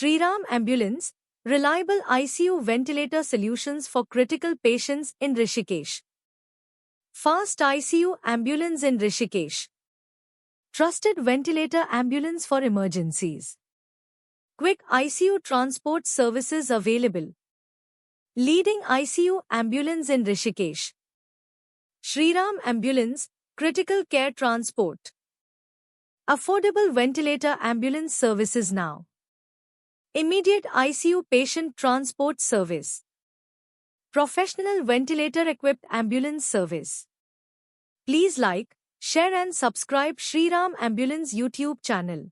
Shriram Ambulance, reliable ICU ventilator solutions for critical patients in Rishikesh. Fast ICU ambulance in Rishikesh. Trusted ventilator ambulance for emergencies. Quick ICU transport services available. Leading ICU ambulance in Rishikesh. Shriram Ambulance, critical care transport. Affordable ventilator ambulance services now. Immediate ICU patient transport service. Professional ventilator-equipped ambulance service. Please like, share and subscribe Shriram Ambulance YouTube channel.